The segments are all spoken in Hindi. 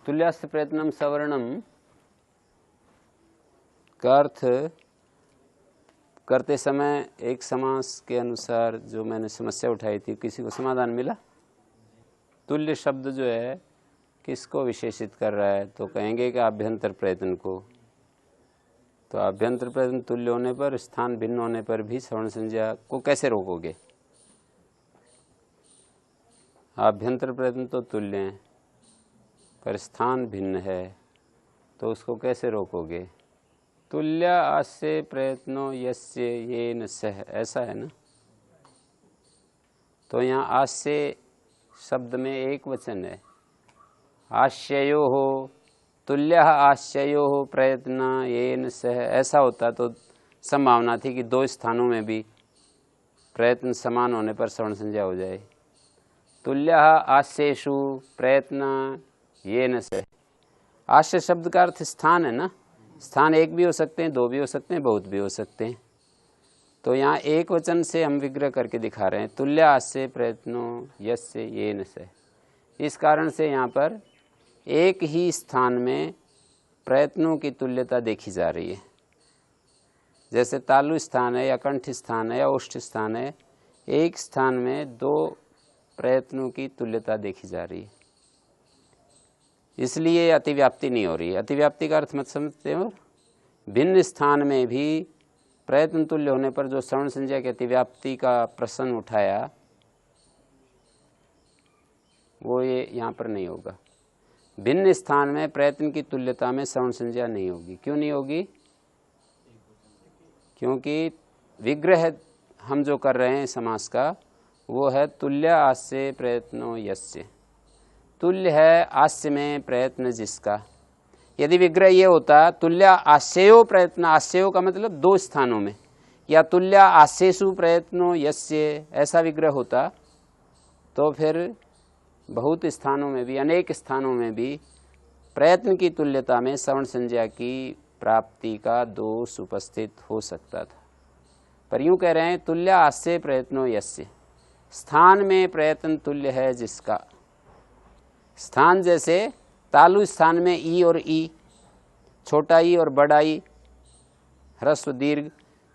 तुल्यस्य प्रयत्नम सवर्णम का अर्थ करते समय एक समास के अनुसार जो मैंने समस्या उठाई थी, किसी को समाधान मिला? तुल्य शब्द जो है किसको विशेषित कर रहा है? तो कहेंगे कि आभ्यंतर प्रयत्न को। तो आभ्यंतर प्रयत्न तुल्य होने पर, स्थान भिन्न होने पर भी सवर्ण संज्ञा को कैसे रोकोगे? आभ्यंतर प्रयत्न तो तुल्य है पर स्थान भिन्न है, तो उसको कैसे रोकोगे? तुल्य आस्य प्रयत्नो यस्य येन सह, ऐसा है ना। तो यहाँ आस्य शब्द में एक वचन है, आश्ययो हो, तुल्य आश्ययो हो प्रयत्न येन सह, ऐसा होता तो संभावना थी कि दो स्थानों में भी प्रयत्न समान होने पर सवर्ण संज्ञा हो जाए। तुल्य आस्येषु प्रयत्न येन सह, आश्य शब्द का अर्थ स्थान है ना। स्थान एक भी हो सकते हैं, दो भी हो सकते हैं, बहुत भी हो सकते हैं। तो यहाँ एक वचन से हम विग्रह करके दिखा रहे हैं, तुल्य आस्य प्रयत्नो यस्य येन सह। इस कारण से यहाँ पर एक ही स्थान में प्रयत्नों की तुल्यता देखी जा रही है। जैसे तालु स्थान है या कंठ स्थान है या ओष्ठ स्थान है, एक स्थान में दो प्रयत्नों की तुल्यता देखी जा रही है, इसलिए अतिव्याप्ति नहीं हो रही है। अतिव्याप्ति का अर्थ मत समझते हो? भिन्न स्थान में भी प्रयत्न तुल्य होने पर जो सवर्ण संज्ञा की अतिव्याप्ति का प्रश्न उठाया, वो ये यहाँ पर नहीं होगा। भिन्न स्थान में प्रयत्न की तुल्यता में सवर्ण संज्ञा नहीं होगी। क्यों नहीं होगी? क्योंकि विग्रह हम जो कर रहे हैं समास का, वो है तुल्य आस्य प्रयत्नो यस्य। तुल्य है आस्य में प्रयत्न जिसका। यदि विग्रह ये होता तुल्य आस्ययो प्रयत्न, आस्ययो का मतलब दो स्थानों में, या तुल्य आस्येषु प्रयत्नो यस्य, ऐसा विग्रह होता तो फिर बहुत स्थानों में भी, अनेक स्थानों में भी प्रयत्न की तुल्यता में सवर्ण संज्ञा की प्राप्ति का दोष उपस्थित हो सकता था। पर यूं कह रहे हैं तुल्य आस्य प्रयत्नो यस्य, स्थान में प्रयत्न तुल्य है जिसका। स्थान जैसे तालु स्थान में ई और ई, छोटा ई और बड़ा ई, ह्रस्व दीर्घ,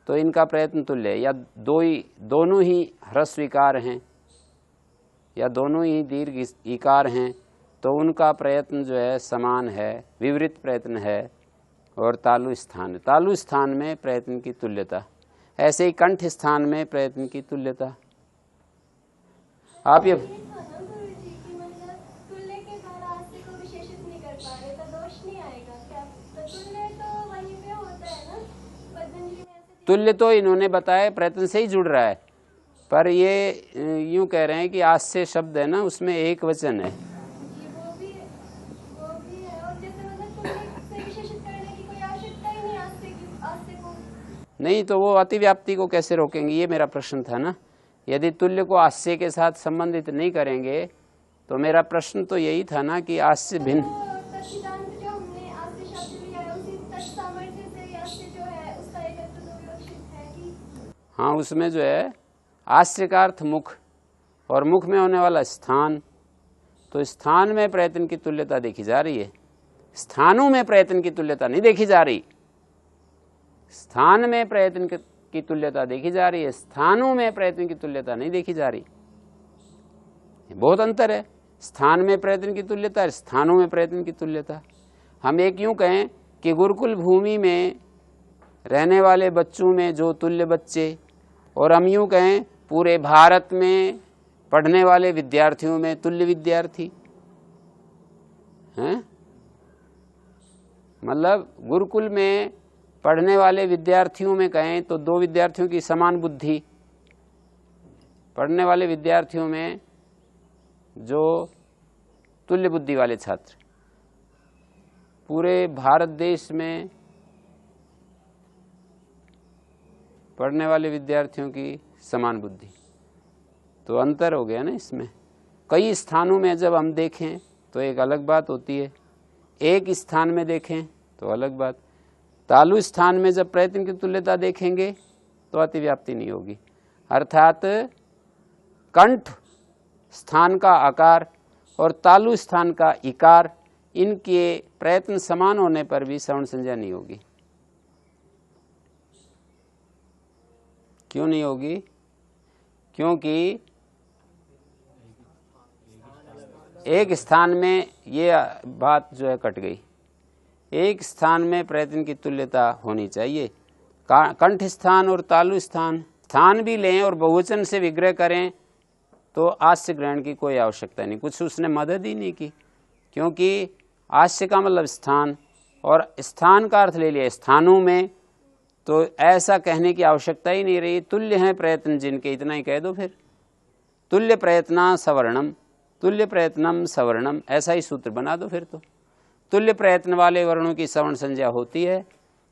तो इनका प्रयत्न तुल्य है। या दोनों ही ह्रस्व इकार हैं या दोनों ही दीर्घ इकार हैं, तो उनका प्रयत्न जो है समान है, विवृत प्रयत्न है। और तालु स्थान में प्रयत्न की तुल्यता, ऐसे ही कंठ स्थान में प्रयत्न की तुल्यता। आप ये तुल्य तो इन्होंने बताया प्रयत्न से ही जुड़ रहा है, पर ये यूं कह रहे हैं कि आस्य शब्द है ना, उसमें एक वचन है। नहीं तो वो अतिव्याप्ति को कैसे रोकेंगे, ये मेरा प्रश्न था ना। यदि तुल्य को आस्य के साथ संबंधित नहीं करेंगे तो मेरा प्रश्न तो यही था ना कि आस्य भिन्न। हाँ, उसमें जो है आस्य का अर्थ मुख, और मुख में होने वाला स्थान, तो स्थान में प्रयत्न की तुल्यता देखी जा रही है, स्थानों में प्रयत्न की तुल्यता नहीं देखी जा रही। स्थान में प्रयत्न की तुल्यता देखी जा रही है, स्थानों में प्रयत्न की तुल्यता नहीं देखी जा रही। बहुत अंतर है, स्थान में प्रयत्न की तुल्यता, स्थानों में प्रयत्न की तुल्यता। हम एक यूं कहें कि गुरुकुल भूमि में रहने वाले बच्चों में जो तुल्य बच्चे, और हम यूं कहें पूरे भारत में पढ़ने वाले विद्यार्थियों में तुल्य विद्यार्थी हैं। मतलब गुरुकुल में पढ़ने वाले विद्यार्थियों में कहें तो दो विद्यार्थियों की समान बुद्धि, पढ़ने वाले विद्यार्थियों में जो तुल्य बुद्धि वाले छात्र, पूरे भारत देश में पढ़ने वाले विद्यार्थियों की समान बुद्धि, तो अंतर हो गया ना इसमें। कई स्थानों में जब हम देखें तो एक अलग बात होती है, एक स्थान में देखें तो अलग बात। तालु स्थान में जब प्रयत्न की तुल्यता देखेंगे तो अतिव्याप्ति नहीं होगी, अर्थात कंठ स्थान का आकार और तालु स्थान का इकार इनके प्रयत्न समान होने पर भी श्रवण संज्ञा नहीं होगी। क्यों नहीं होगी? क्योंकि एक स्थान में ये बात जो है कट गई। एक स्थान में प्रयत्न की तुल्यता होनी चाहिए। कंठ स्थान और तालु स्थान भी लें और बहुवचन से विग्रह करें तो आस्य ग्रहण की कोई आवश्यकता नहीं, कुछ उसने मदद ही नहीं की। क्योंकि आस्य का मतलब स्थान, और स्थान का अर्थ ले लिया स्थानों में, तो ऐसा कहने की आवश्यकता ही नहीं रही। तुल्य हैं प्रयत्न जिनके, इतना ही कह दो फिर। तुल्य प्रयत्ना सवर्णम, तुल्य प्रयत्नम सवर्णम, ऐसा ही सूत्र बना दो फिर। तो तुल्य प्रयत्न वाले वर्णों की सवर्ण संज्ञा होती है।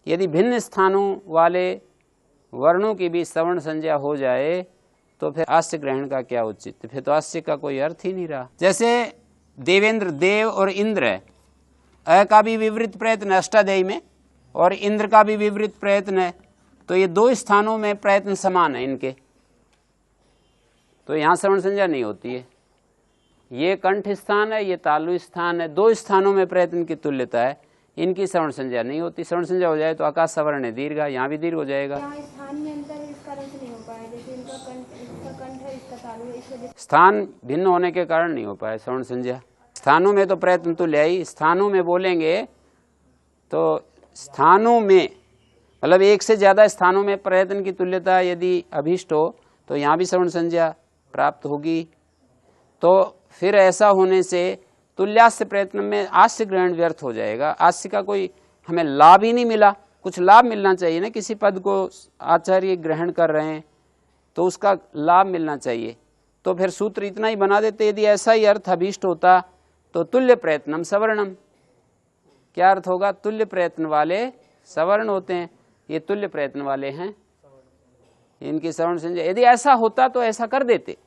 यदि भिन्न स्थानों वाले वर्णों की भी सवर्ण संज्ञा हो जाए तो फिर आस्य ग्रहण का क्या औचित्य? फिर तो आस्य का कोई अर्थ ही नहीं रहा। जैसे देवेंद्र, देव और इंद्र है, अ का भी विवृत प्रयत्न अष्टाध्यायी में और इंद्र का भी विवृत प्रयत्न है, तो ये दो स्थानों में प्रयत्न समान है इनके, तो यहां श्रवण संज्ञा नहीं होती है। ये कंठ स्थान है, ये तालु स्थान है, दो स्थानों में प्रयत्न की तुल्यता है, इनकी श्रवण संज्ञा नहीं होती। श्रवण संज्ञा हो जाए तो आकाश सवर्ण है दीर्घ, यहाँ भी दीर्घ हो जाएगा। स्थान में अंतर इसका रंग नहीं हो पाया, जैसे इनका कंठ है, इसका तालु है, इस वजह से स्थान भिन्न होने के कारण नहीं हो पाया श्रवण संज्ञा। स्थानों में तो प्रयत्न तुल्य ही, स्थानों में बोलेंगे तो स्थानों में मतलब एक से ज्यादा स्थानों में प्रयत्न की तुल्यता यदि अभीष्ट हो तो यहाँ भी श्रवण संज्ञा प्राप्त होगी। तो फिर ऐसा होने से तुल्यास्य प्रयत्न में आस्य ग्रहण व्यर्थ हो जाएगा। आस्य का कोई हमें लाभ ही नहीं मिला। कुछ लाभ मिलना चाहिए ना, किसी पद को आचार्य ग्रहण कर रहे हैं तो उसका लाभ मिलना चाहिए। तो फिर सूत्र इतना ही बना देते, यदि ऐसा ही अर्थ अभीष्ट होता तो तुल्य प्रयत्नम सवर्णम। क्या अर्थ होगा? तुल्य प्रयत्न वाले सवर्ण होते हैं, ये तुल्य प्रयत्न वाले हैं, इनकी सवर्ण संज्ञा। यदि ऐसा होता तो ऐसा कर देते,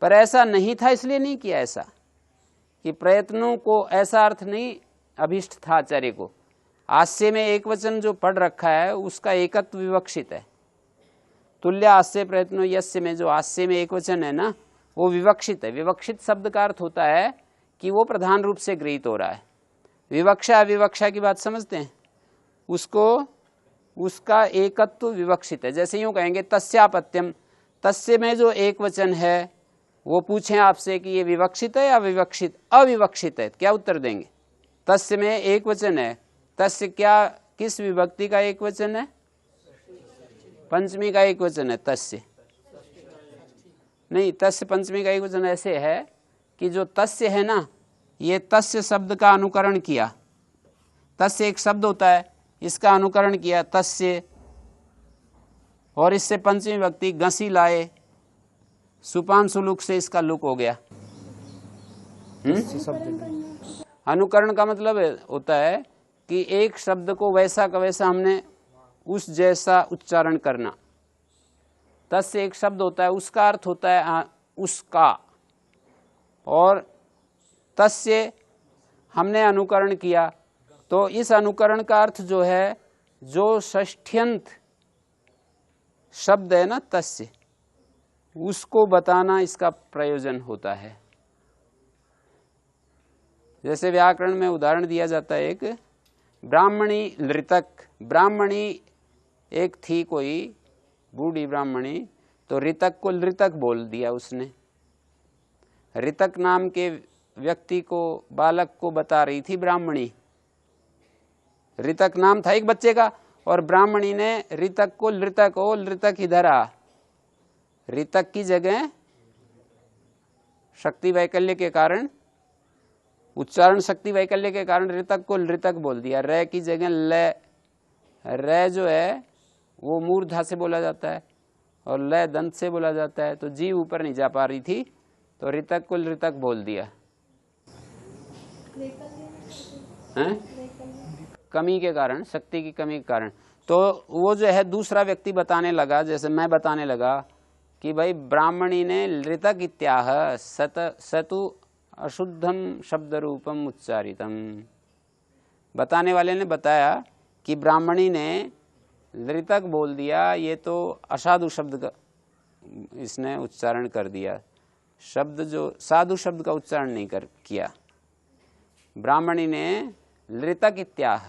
पर ऐसा नहीं था इसलिए नहीं किया ऐसा, कि प्रयत्नों को ऐसा अर्थ नहीं अभीष्ट था आचार्य को। आस्य में एक वचन जो पढ़ रखा है उसका एकत्व विवक्षित है। तुल्य आस्य प्रयत्नो यस्य में जो आस्य में एक वचन है ना, वो विवक्षित है। विवक्षित शब्द का अर्थ होता है कि वो प्रधान रूप से गृहीत हो रहा है। विवक्षा अविवक्षा की बात समझते हैं, उसको उसका एकत्व विवक्षित है। जैसे यूं कहेंगे तस्यापत्यम, तस्य में जो एक वचन है वो पूछें आपसे कि ये विवक्षित है या विवक्षित अविवक्षित है, क्या उत्तर देंगे? तस्य में एक वचन है, तस्य क्या किस विभक्ति का एक वचन है? पंचमी का एक वचन है तस्य, नहीं तस्य पंचमी का एक वचन ऐसे है कि जो तस्य है ना, ये तस्य शब्द का अनुकरण किया। तस्य एक शब्द होता है, इसका अनुकरण किया तस्य, और इससे पंचमी विभक्ति गसी लाए, सुपांशु लुक से इसका लुक हो गया। अनुकरण का मतलब होता है कि एक शब्द को वैसा का वैसा हमने उस जैसा उच्चारण करना। तस्य एक शब्द होता है, उसका अर्थ होता है उसका, और तस्य हमने अनुकरण किया, तो इस अनुकरण का अर्थ जो है, जो षष्ठ्यंत शब्द है ना तस्य, उसको बताना इसका प्रयोजन होता है। जैसे व्याकरण में उदाहरण दिया जाता है, एक ब्राह्मणी नृतक, ब्राह्मणी एक थी कोई बूढ़ी ब्राह्मणी, तो ऋतक को नृतक बोल दिया उसने। ऋतक नाम के व्यक्ति को, बालक को बता रही थी ब्राह्मणी। ऋतक नाम था एक बच्चे का, और ब्राह्मणी ने ऋतक को नृतक, ओ नृतक इधर आ। ऋतक की जगह शक्ति वैकल्य के कारण, उच्चारण शक्ति वैकल्य के कारण ऋतक को नृतक बोल दिया। रे की जगह ल, रे जो है वो मूर्धा से बोला जाता है और ल दंत से बोला जाता है, तो जीव ऊपर नहीं जा पा रही थी तो ऋतक को नृतक बोल दिया। हैं? कमी के कारण, शक्ति की कमी के कारण। तो वो जो है दूसरा व्यक्ति बताने लगा, जैसे मैं बताने लगा कि भाई ब्राह्मणी ने ऋतक इत्याह सतु अशुद्धम शब्द रूपम उच्चारितम। बताने वाले ने बताया कि ब्राह्मणी ने ऋतक बोल दिया, ये तो असाधु शब्द का इसने उच्चारण कर दिया। शब्द जो साधु शब्द का उच्चारण नहीं किया। ब्राह्मणी ने लृतक इत्याह,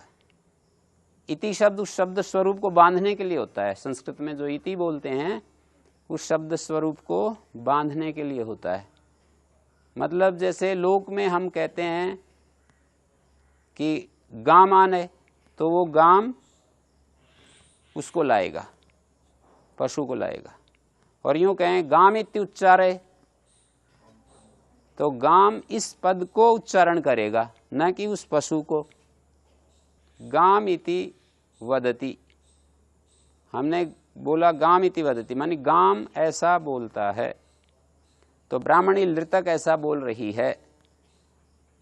इति शब्द उस शब्द स्वरूप को बांधने के लिए होता है। संस्कृत में जो इति बोलते हैं उस शब्द स्वरूप को बांधने के लिए होता है। मतलब जैसे लोक में हम कहते हैं कि गाम आने, तो वो गाम उसको लाएगा, पशु को लाएगा। और यूं कहें गाम इति उच्चारे, तो गाम इस पद को उच्चारण करेगा, न कि उस पशु को। गाम इति वदति, हमने बोला गाम इति वदति, मानी गाम ऐसा बोलता है। तो ब्राह्मणी लृतक ऐसा बोल रही है।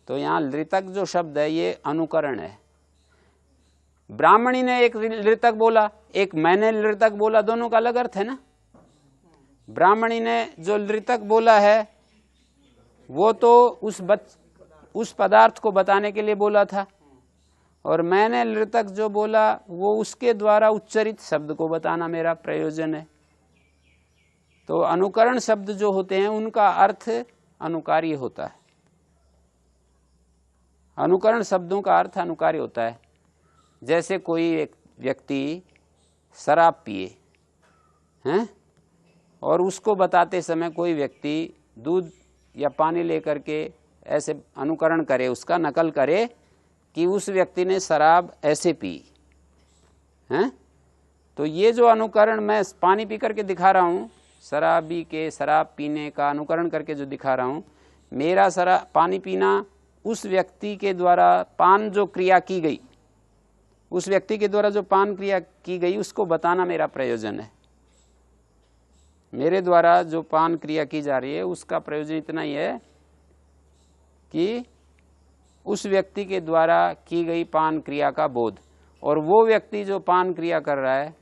तो यहाँ लृतक जो शब्द है ये अनुकरण है। ब्राह्मणी ने एक लृतक बोला, एक मैंने लृतक बोला, दोनों का अलग अर्थ है ना। ब्राह्मणी ने जो लृतक बोला है वो तो उस पदार्थ को बताने के लिए बोला था, और मैंने लृतक जो बोला वो उसके द्वारा उच्चरित शब्द को बताना मेरा प्रयोजन है। तो अनुकरण शब्द जो होते हैं उनका अर्थ अनुकार्य होता है। अनुकरण शब्दों का अर्थ अनुकार्य होता है। जैसे कोई एक व्यक्ति शराब पिए हैं और उसको बताते समय कोई व्यक्ति दूध या पानी लेकर के ऐसे अनुकरण करे, उसका नकल करे कि उस व्यक्ति ने शराब ऐसे पी हैं। तो ये जो अनुकरण मैं पानी पी करके दिखा रहा हूँ, शराबी के शराब पीने का अनुकरण करके जो दिखा रहा हूँ, मेरा शराब पानी पीना उस व्यक्ति के द्वारा पान जो क्रिया की गई, उस व्यक्ति के द्वारा जो पान क्रिया की गई उसको बताना मेरा प्रयोजन है। मेरे द्वारा जो पान क्रिया की जा रही है उसका प्रयोजन इतना ही है कि उस व्यक्ति के द्वारा की गई पान क्रिया का बोध, और वो व्यक्ति जो पान क्रिया कर रहा है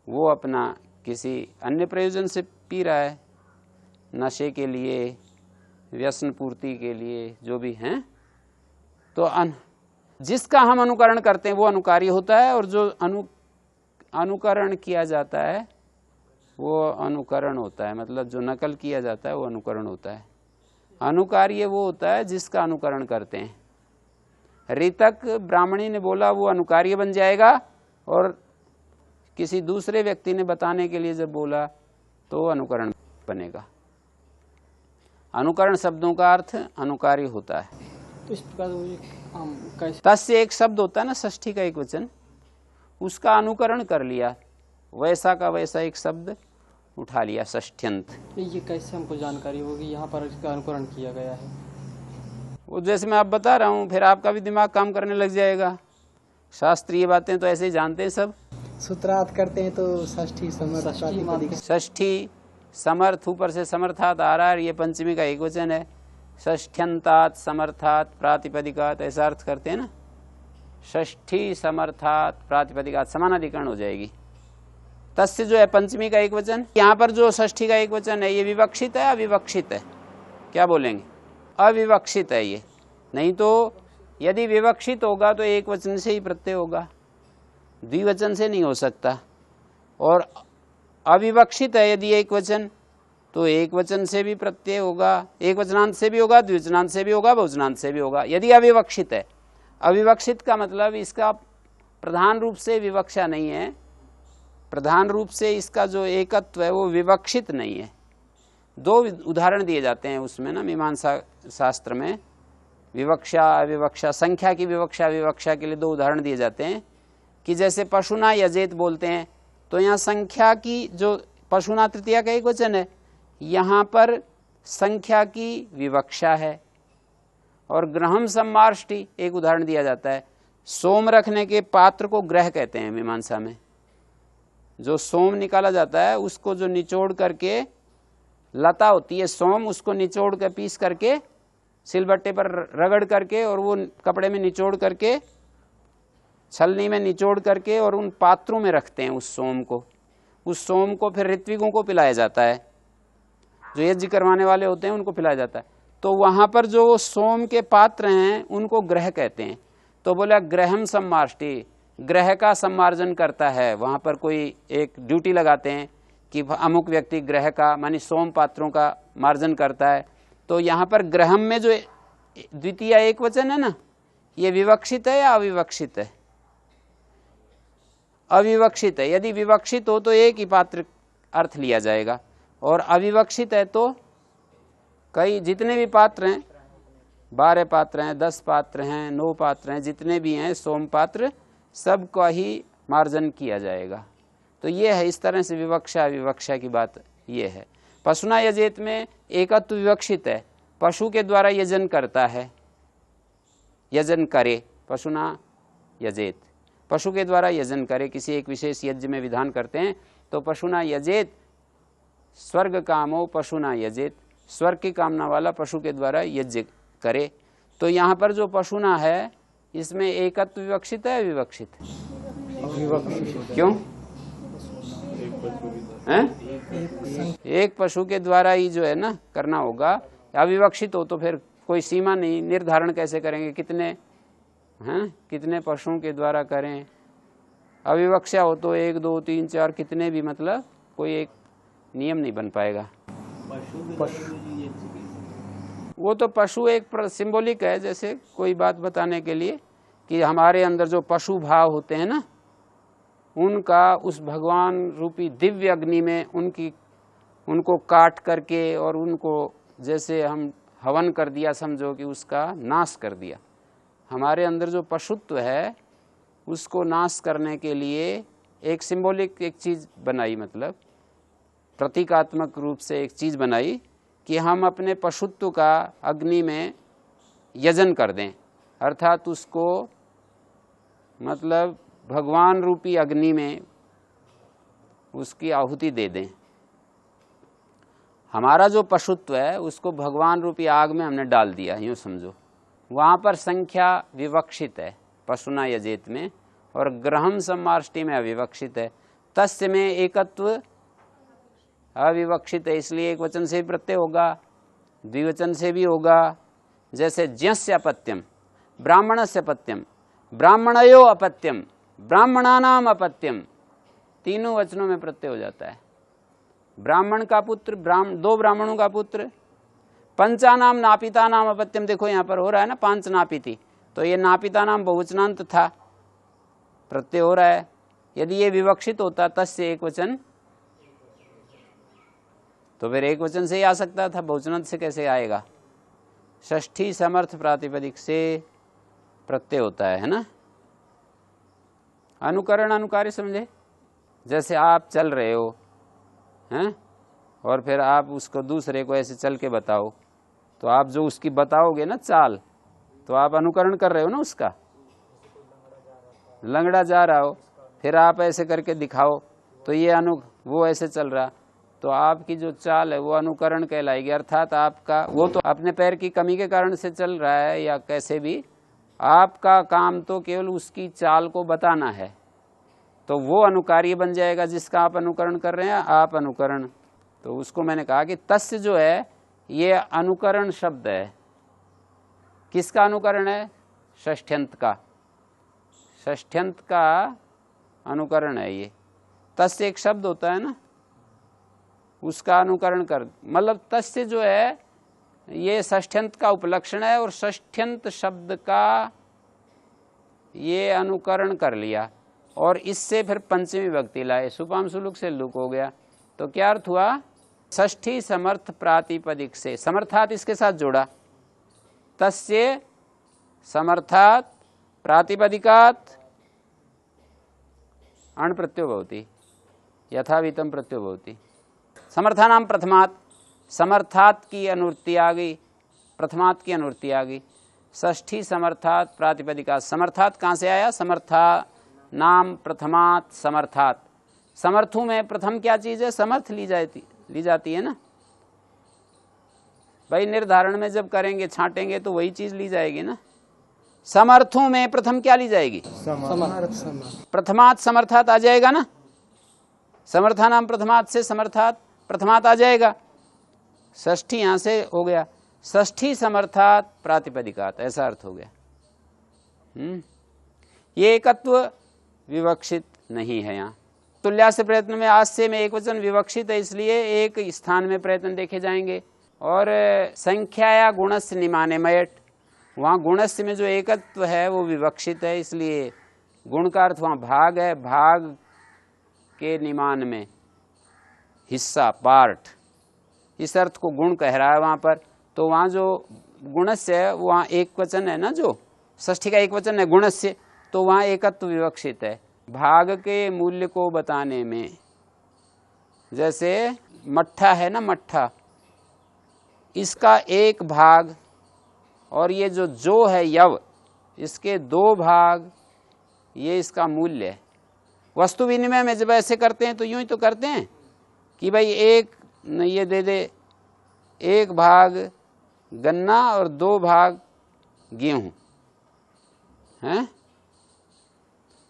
वो अपना किसी अन्य प्रयोजन से पी रहा है, नशे के लिए, व्यसन पूर्ति के लिए, जो भी हैं। तो जिसका हम अनुकरण करते हैं वो अनुकार्य होता है, और जो अनुकरण किया जाता है वो अनुकरण होता है। मतलब जो नकल किया जाता है वो अनुकरण होता है। अनुकार्य वो होता है जिसका अनुकरण करते हैं। ऋतक ब्राह्मणी ने बोला वो अनुकार्य बन जाएगा, और किसी दूसरे व्यक्ति ने बताने के लिए जब बोला तो अनुकरण बनेगा। अनुकरण शब्दों का अर्थ अनुकार्य होता है। तो इस प्रकार तस्य एक शब्द होता है ना, षष्ठी का एक वचन, उसका अनुकरण कर लिया, वैसा का वैसा एक शब्द उठा लिया, षष्ठ्यंत। ये कैसे हमको जानकारी होगी यहाँ पर इसका अनुकरण किया गया है? वो जैसे मैं आप बता रहा हूँ, फिर आपका भी दिमाग काम करने लग जाएगा। शास्त्रीय बातें तो ऐसे ही जानते हैं सब। सूत्रार्थ करते हैं तो षष्ठी षष्ठी समर्थ, ऊपर से समर्थात आ रहा है, ये पंचमी का एक वचन है। षष्ठ्यंतात समर्थात प्रातिपदिकात, ऐसा अर्थ करते हैं ना। षष्ठी समर्थात प्रातिपदिकात समानाधिकरण हो जाएगी। तस्य जो है पंचमी का एक वचन, यहाँ पर जो षष्ठी का एक वचन है ये विवक्षित है अविवक्षित है? क्या बोलेंगे? अविवक्षित है ये। नहीं तो यदि विवक्षित होगा तो एक वचन से ही प्रत्यय होगा, द्विवचन से नहीं हो सकता। और अविवक्षित है यदि एक वचन, तो एक वचन से भी प्रत्यय होगा, एक वचनांत से भी होगा, द्विवचनांत से भी होगा, बहुवचनांत से भी होगा। यदि अविवक्षित है, अविवक्षित का मतलब इसका प्रधान रूप से विवक्षा नहीं है, प्रधान रूप से इसका जो एकत्व है वो विवक्षित नहीं है। दो उदाहरण दिए जाते हैं उसमें ना, मीमांसा शास्त्र में विवक्षा अविवक्षा, संख्या की विवक्षा अविवक्षा के लिए दो उदाहरण दिए जाते हैं। कि जैसे पशुना यजेत बोलते हैं, तो यहाँ संख्या की जो पशुना तृतीया का एक वचन है, यहाँ पर संख्या की विवक्षा है। और ग्रहम सम्मार्ष्टि एक उदाहरण दिया जाता है। सोम रखने के पात्र को ग्रह कहते हैं मीमांसा में। जो सोम निकाला जाता है उसको जो निचोड़ करके लता होती है सोम, उसको निचोड़ कर पीस करके सिलबट्टे पर रगड़ करके और वो कपड़े में निचोड़ करके, छलनी में निचोड़ करके और उन पात्रों में रखते हैं उस सोम को। उस सोम को फिर ऋत्विकों को पिलाया जाता है, जो यज्ञ करवाने वाले होते हैं उनको पिलाया जाता है। तो वहां पर जो सोम के पात्र हैं उनको ग्रह कहते हैं। तो बोला ग्रहम सम्मार्ष्टि, ग्रह का सम्मार्जन करता है। वहां पर कोई एक ड्यूटी लगाते हैं कि अमुक व्यक्ति ग्रह का मानी सोम पात्रों का मार्जन करता है। तो यहाँ पर ग्रहम में जो द्वितीय एक वचन है ना, ये विवक्षित है या अविवक्षित है? अविवक्षित है। यदि विवक्षित हो तो एक ही पात्र अर्थ लिया जाएगा, और अविवक्षित है तो कई, जितने भी पात्र हैं, 12 पात्र हैं, 10 पात्र हैं, 9 पात्र हैं, जितने भी हैं सोम पात्र, सबका ही मार्जन किया जाएगा। तो ये है, इस तरह से विवक्षा विवक्षा की बात ये है। पशुना यजेत में एकत्व विवक्षित है, पशु के द्वारा यजन करता है, यजन करे, पशुना यजेत, पशु के द्वारा यजन करे, किसी एक विशेष यज्ञ में विधान करते हैं तो पशुना यजेत, स्वर्ग कामो पशुना यजेत, स्वर्ग की कामना वाला पशु के द्वारा यज्ञ करे। तो यहाँ पर जो पशुना है इसमें एकत्व विवक्षित है विवक्षित? क्यों? एक पशु के द्वारा ही जो है ना करना होगा। अविवक्षित हो तो फिर कोई सीमा नहीं, निर्धारण कैसे करेंगे कितने हैं, कितने पशुओं के द्वारा करें? अविवक्षा हो तो 1 2 3 4 कितने भी, मतलब कोई एक नियम नहीं बन पाएगा। वो तो पशु एक सिंबॉलिक है, जैसे कोई बात बताने के लिए कि हमारे अंदर जो पशु भाव होते हैं ना, उनका उस भगवान रूपी दिव्य अग्नि में उनको काट करके और उनको जैसे हम हवन कर दिया, समझो कि उसका नाश कर दिया। हमारे अंदर जो पशुत्व है उसको नाश करने के लिए एक सिंबॉलिक एक चीज़ बनाई, मतलब प्रतीकात्मक रूप से एक चीज़ बनाई कि हम अपने पशुत्व का अग्नि में यजन कर दें, अर्थात उसको मतलब भगवान रूपी अग्नि में उसकी आहुति दे दें। हमारा जो पशुत्व है उसको भगवान रूपी आग में हमने डाल दिया, यूँ समझो। वहाँ पर संख्या विवक्षित है पशुना यजेत में, और ग्रहम सम्मार्ष्टि में अविवक्षित है। तस्य में एकत्व अविवक्षित है, इसलिए एक वचन से भी प्रत्यय होगा, द्विवचन से भी होगा। जैसे ज्ञस्य अपत्यम, ब्राह्मणस्य अपत्यम, ब्राह्मणयो अपत्यम, ब्राह्मणानाम अपत्यम, तीनों वचनों में प्रत्यय हो जाता है। ब्राह्मण का पुत्र, 2 ब्राह्मणों का पुत्र, पंचानाम नापिता नाम अपत्यम, देखो यहाँ पर हो रहा है ना 5 नापिती, तो ये नापिता नाम बहुवचनांत था, प्रत्यय हो रहा है। यदि ये विवक्षित होता तस्य एक वचन, तो फिर एक वचन से ही आ सकता था, बहुवचनांत से कैसे आएगा? षष्ठी समर्थ प्रातिपदिक से प्रत्यय होता है ना। अनुकरण अनुकार्य समझे? जैसे आप चल रहे हो हैं, और फिर आप उसको दूसरे को ऐसे चल के बताओ, तो आप जो उसकी बताओगे ना चाल, तो आप अनुकरण कर रहे हो ना उसका। लंगड़ा जा रहा हो, फिर आप ऐसे करके दिखाओ, तो ये वो ऐसे चल रहा, तो आपकी जो चाल है वो अनुकरण कहलाएगी। अर्थात आपका वो तो अपने पैर की कमी के कारण से चल रहा है या कैसे भी, आपका काम तो केवल उसकी चाल को बताना है, तो वो अनुकार्य बन जाएगा जिसका आप अनुकरण कर रहे हैं, आप अनुकरण। तो उसको मैंने कहा कि तस्य जो है ये अनुकरण शब्द है। किसका अनुकरण है? षष्ठ्यंत का, षष्ठ्यंत का अनुकरण है ये। तस्य एक शब्द होता है ना, उसका अनुकरण कर, मतलब तस्य जो है ये षष्ठ्यंत का उपलक्षण है, और षष्ठ्यंत शब्द का ये अनुकरण कर लिया, और इससे फिर पंचमी विभक्ति लाए, सुपाम सुलुक से लुक हो गया। तो क्या अर्थ हुआ? षष्ठी समर्थ प्रातिपदिक से, समर्थात इसके साथ जोड़ा, तस्य समर्थात प्रातिपदिकात अण प्रत्ययो भवति, यथावितम प्रत्ययो भवति। समर्थानाम प्रथमात, समर्थात की अनुवृत्ति आ गई, प्रथमात की अनुवृत्ति आ गई। षष्ठी समर्थात प्रातिपदिकात, समर्थात कहाँ से आया? समर्था नाम प्रथमात समर्थात। समर्थों में प्रथम क्या चीज है? समर्थ ली जाती है ना भाई। निर्धारण में जब करेंगे छांटेंगे तो वही चीज ली जाएगी ना। समर्थों में प्रथम क्या ली जाएगी? प्रथमात समर्थात आ जाएगा ना। समर्था नाम प्रथमात से समर्थात प्रथमात आ जाएगा। षष्ठी यहां से हो गया, षष्ठी समर्थात प्रातिपदिकात, ऐसा अर्थ हो गया। ये एकत्व विवक्षित नहीं है। यहाँ तुल्यास्य प्रयत्न में आस्य में एक वचन विवक्षित है, इसलिए एक स्थान में प्रयत्न देखे जाएंगे। और संख्या या गुणस्य निमाने मयट, वहाँ गुणस्य में जो एकत्व है वो विवक्षित है, इसलिए गुण का अर्थ वहाँ भाग है। भाग के निमान में हिस्सा, पार्ट, इस अर्थ को गुण कह रहा है वहाँ पर। तो वहाँ जो गुणस्य है वहाँ एक वचन है ना, जो षष्ठी का एक वचन है गुणस्य, तो वहाँ एकत्व विवक्षित है भाग के मूल्य को बताने में। जैसे मट्ठा है ना, मट्ठा, इसका एक भाग और ये जो है यव, इसके दो भाग, ये इसका मूल्य है। वस्तु विनिमय में जब ऐसे करते हैं तो यूं ही तो करते हैं कि भाई एक ये दे दे, एक भाग गन्ना और दो भाग गेहूं हैं,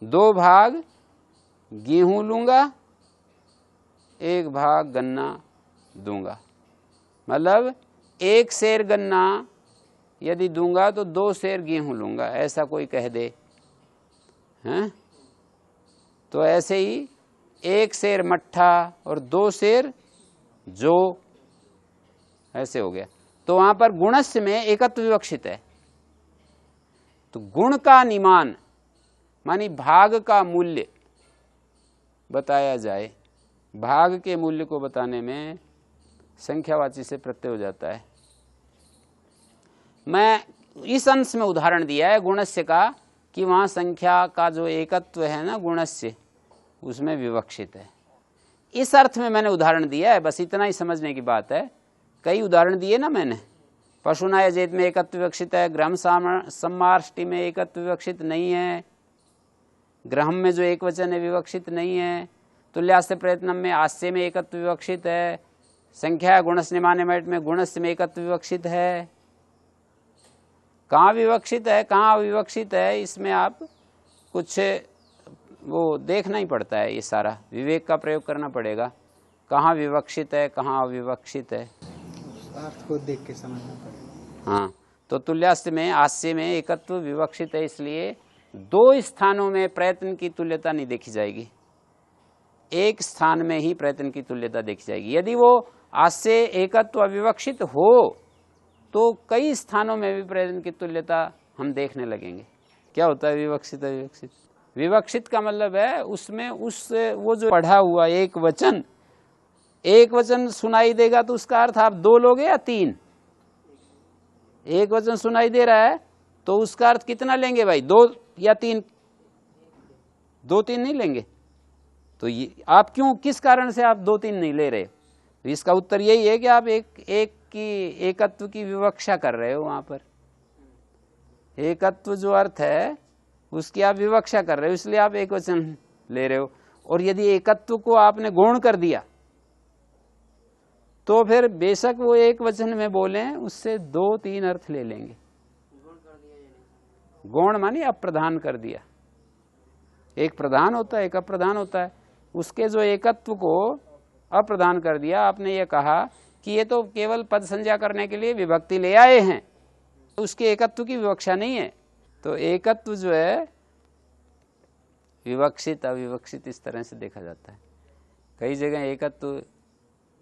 दो भाग गेहूं लूंगा, एक भाग गन्ना दूंगा। मतलब एक सेर गन्ना यदि दूंगा तो दो सेर गेहूं लूंगा, ऐसा कोई कह दे हैं। तो ऐसे ही एक सेर मट्ठा और दो सेर जो, ऐसे हो गया। तो वहां पर गुणस्य में एकत्व विवक्षित है। तो गुण का निमान मानी भाग का मूल्य बताया जाए, भाग के मूल्य को बताने में संख्यावाची से प्रत्यय हो जाता है। मैं इस अंश में उदाहरण दिया है गुणस्य का कि वहाँ संख्या का जो एकत्व है ना गुणस्य, उसमें विवक्षित है। इस अर्थ में मैंने उदाहरण दिया है, बस इतना ही समझने की बात है। कई उदाहरण दिए ना मैंने, पशुना यजेत में एकत्व विवक्षित है, ग्रहम सम्माष्टि में एकत्व विवक्षित नहीं है, ग्रहम में जो एक वचन है विवक्षित नहीं है, तुल्यास्य प्रयत्नम में आस्य में एकत्व विवक्षित है, संख्या गुणस्य निमान्यमैट में गुणस्य में एकत्व विवक्षित है। कहाँ विवक्षित है कहाँ अविवक्षित है, इसमें आप कुछ वो देखना ही पड़ता है, ये सारा विवेक का प्रयोग करना पड़ेगा, कहाँ विवक्षित है कहाँ अविवक्षित है, अर्थ को देख के समझना पड़ेगा। हाँ, तो तुल्यास्य में आस्य में एकत्व विवक्षित है, इसलिए दो स्थानों में प्रयत्न की तुल्यता नहीं देखी जाएगी, एक स्थान में ही प्रयत्न की तुल्यता देखी जाएगी। यदि वो आस्य एकत्व अविवक्षित हो तो कई स्थानों में भी प्रयत्न की तुल्यता हम देखने लगेंगे। क्या होता है विवक्षित अविवक्षित? विवक्षित का मतलब है उसमें वो जो पढ़ा हुआ एक वचन सुनाई देगा तो उसका अर्थ आप दो लोगे या तीन। एक वचन सुनाई दे रहा है तो उसका अर्थ कितना लेंगे भाई, दो या तीन? दो तीन नहीं लेंगे। तो ये आप क्यों, किस कारण से आप दो तीन नहीं ले रहे? तो इसका उत्तर यही है कि आप एक की एकत्व की विवक्षा कर रहे हो। वहां पर एकत्व जो अर्थ है उसकी आप विवक्षा कर रहे हो, इसलिए आप एक वचन ले रहे हो। और यदि एकत्व को आपने गौण कर दिया तो फिर बेशक वो एक वचन में बोले उससे दो तीन अर्थ ले लेंगे। गौण मानी अप्रधान कर दिया, एक प्रधान होता है एक अप्रधान होता है, उसके जो एकत्व को अप्रधान कर दिया। आपने ये कहा कि ये तो केवल पद संज्ञा करने के लिए विभक्ति ले आए हैं, उसके एकत्व की विवक्षा नहीं है। तो एकत्व जो है विवक्षित अविवक्षित इस तरह से देखा जाता है। कई जगह एकत्व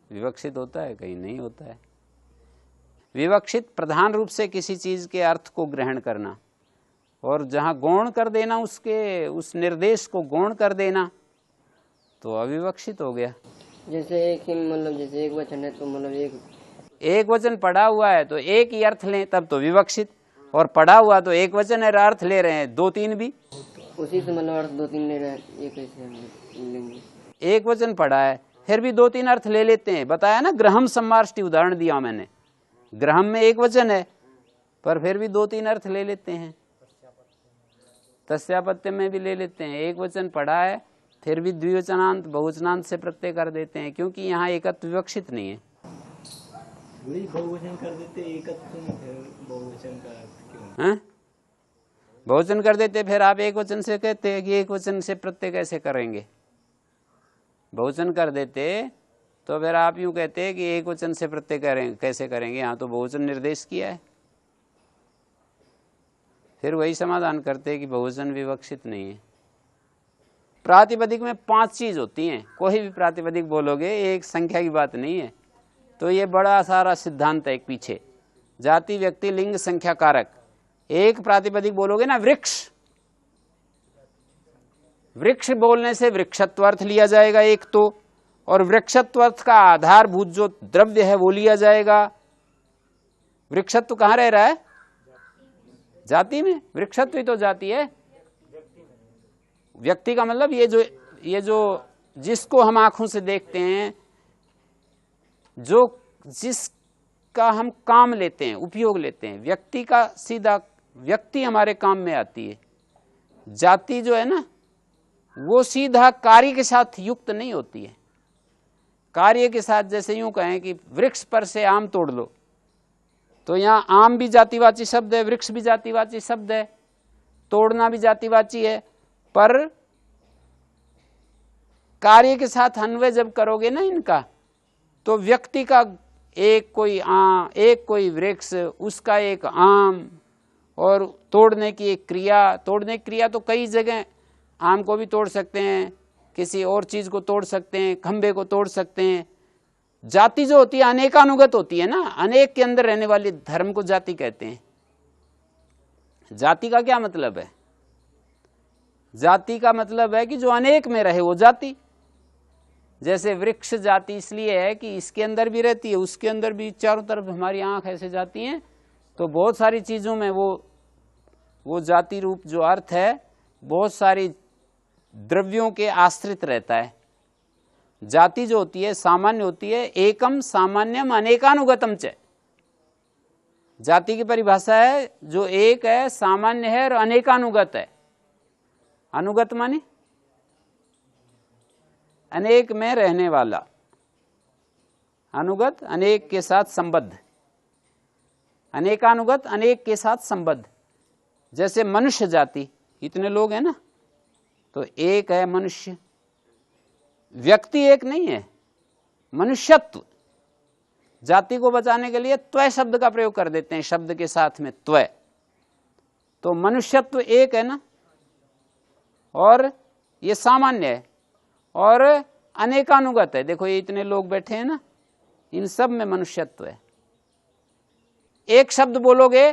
विवक्षित होता है, कहीं नहीं होता है। विवक्षित प्रधान रूप से किसी चीज के अर्थ को ग्रहण करना, और जहां गौण कर देना उसके उस निर्देश को गौण कर देना तो अविवक्षित हो गया। जैसे एक ही मतलब जैसे एक वचन है तो मतलब एक वचन पढ़ा हुआ है तो एक ही अर्थ लें तब तो विवक्षित, और पढ़ा हुआ तो एक वचन है अर्थ ले रहे हैं दो तीन भी, उसी से मतलब अर्थ दो तीन ले रहे हैं, ये कैसे लेंगे? एक वचन पढ़ा है फिर भी दो तीन अर्थ ले लेते हैं। बताया ना, ग्रहम सम्माष्टि उदाहरण दिया मैंने, ग्रहम में एक वचन है पर फिर भी दो तीन अर्थ ले लेते हैं। तस्यापत्य में भी ले लेते हैं, एक वचन पढ़ा है फिर भी द्विवचनांत बहुवचनांत से प्रत्यय कर देते हैं, क्योंकि यहाँ एकत्व विवक्षित नहीं है। बहुवचन कर देते एकत्व नहीं, फिर बहुवचन का क्यों? हैं? बहुवचन कर देते फिर आप एक वचन से कहते हैं कि एक वचन से प्रत्यय कैसे करेंगे? बहुवचन कर देते तो फिर आप यूं कहते हैं कि एक वचन से प्रत्यय करेंगे, कैसे करेंगे? यहाँ तो बहुवचन निर्देश किया है। फिर वही समाधान करते हैं कि बहुवचन विवक्षित नहीं है। प्रातिपदिक में 5 चीज होती हैं, कोई भी प्रातिपदिक बोलोगे, एक संख्या की बात नहीं है। तो ये बड़ा सारा सिद्धांत है एक पीछे, जाति व्यक्ति लिंग संख्या कारक, एक प्रातिपदिक बोलोगे ना वृक्ष, वृक्ष बोलने से वृक्षत्व अर्थ लिया जाएगा एक तो, और वृक्षत्व अर्थ का आधारभूत जो द्रव्य है वो लिया जाएगा। वृक्षत्व कहाँ रह रहा है? जाति में। वृक्षत्व ही तो जाति है। व्यक्ति का मतलब ये जो जिसको हम आंखों से देखते हैं, जो जिसका हम काम लेते हैं, उपयोग लेते हैं, व्यक्ति का सीधा व्यक्ति हमारे काम में आती है। जाति जो है ना वो सीधा कार्य के साथ युक्त नहीं होती है। कार्य के साथ जैसे यूं कहें कि वृक्ष पर से आम तोड़ लो, तो यहां आम भी जातिवाची शब्द है, वृक्ष भी जातिवाची शब्द है, तोड़ना भी जातिवाची है, पर कार्य के साथ अन्वय जब करोगे ना इनका, तो व्यक्ति का एक कोई वृक्ष, उसका एक आम, और तोड़ने की एक क्रिया। तोड़ने की क्रिया तो कई जगह, आम को भी तोड़ सकते हैं, किसी और चीज को तोड़ सकते हैं, खंबे को तोड़ सकते हैं। जाति जो होती है अनेकानुगत होती है ना, अनेक के अंदर रहने वाली धर्म को जाति कहते हैं। जाति का क्या मतलब है? जाति का मतलब है कि जो अनेक में रहे वो जाति। जैसे वृक्ष जाति इसलिए है कि इसके अंदर भी रहती है, उसके अंदर भी, चारों तरफ हमारी आंख ऐसे जाती है, तो बहुत सारी चीजों में वो जाति रूप जो अर्थ है बहुत सारी द्रव्यों के आश्रित रहता है। जाति जो होती है सामान्य होती है, एकम सामान्यम अनेकानुगतम च। जाति की परिभाषा है जो एक है, सामान्य है और अनेकानुगत है। अनुगत माने अनेक में रहने वाला, अनुगत अनेक के साथ संबद्ध, अनेकानुगत अनेक के साथ संबद्ध। जैसे मनुष्य जाति, इतने लोग हैं ना, तो एक है मनुष्य। व्यक्ति एक नहीं है, मनुष्यत्व। जाति को बचाने के लिए त्वय शब्द का प्रयोग कर देते हैं, शब्द के साथ में त्वय। तो मनुष्यत्व एक है ना, और ये सामान्य है और अनेकानुगत है। देखो ये इतने लोग बैठे हैं ना, इन सब में मनुष्यत्व है। एक शब्द बोलोगे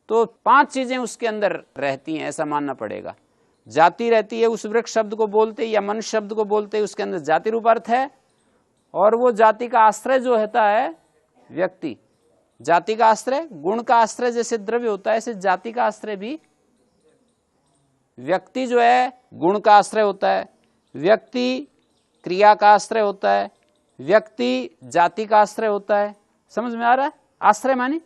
तो 5 चीजें उसके अंदर रहती हैं, ऐसा मानना पड़ेगा। जाति रहती है उस वृक्ष शब्द को बोलते या मनुष्य शब्द को बोलते, उसके अंदर जाति रूप अर्थ है, और वो जाति का आश्रय जो होता है व्यक्ति। जाति का आश्रय, गुण का आश्रय जैसे द्रव्य होता है, ऐसे जाति का आश्रय भी व्यक्ति जो है गुण का आश्रय होता है, व्यक्ति क्रिया का आश्रय होता है, व्यक्ति जाति का आश्रय होता है। समझ में आ रहा है? आश्रय माने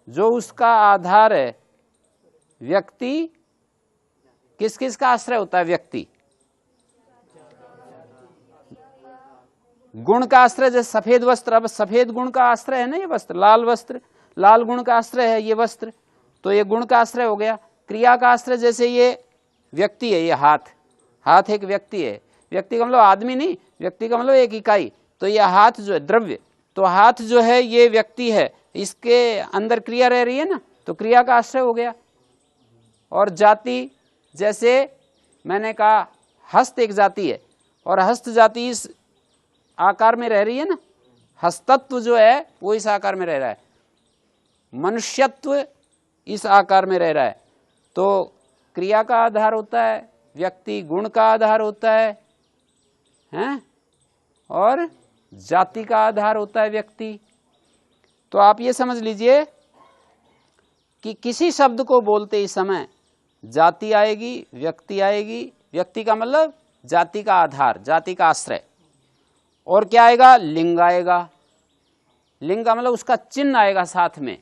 जो उसका आधार है। व्यक्ति किस किस का आश्रय होता है? व्यक्ति गुण का आश्रय, जैसे सफेद वस्त्र, अब सफेद गुण का आश्रय है ना ये वस्त्र, लाल वस्त्र लाल गुण का आश्रय है ये वस्त्र, तो ये गुण का आश्रय हो गया। क्रिया का आश्रय जैसे ये व्यक्ति है, ये हाथ, हाथ एक व्यक्ति है। व्यक्ति का मतलब आदमी नहीं, व्यक्ति का मतलब एक इकाई। तो ये हाथ जो है द्रव्य, तो हाथ जो है ये व्यक्ति है, इसके अंदर क्रिया रह रही है ना, तो क्रिया का आश्रय हो गया। और जाति, जैसे मैंने कहा हस्त एक जाति है, और हस्त जाति इस आकार में रह रही है ना, हस्तत्व जो है वो इस आकार में रह रहा है, मनुष्यत्व इस आकार में रह रहा है। तो क्रिया का आधार होता है व्यक्ति, गुण का आधार होता है हैं, और जाति का आधार होता है व्यक्ति। तो आप ये समझ लीजिए कि किसी शब्द को बोलते ही समय जाति आएगी, व्यक्ति आएगी। व्यक्ति का मतलब जाति का आधार, जाति का आश्रय। और क्या आएगा? लिंग आएगा। लिंग का मतलब उसका चिन्ह आएगा साथ में।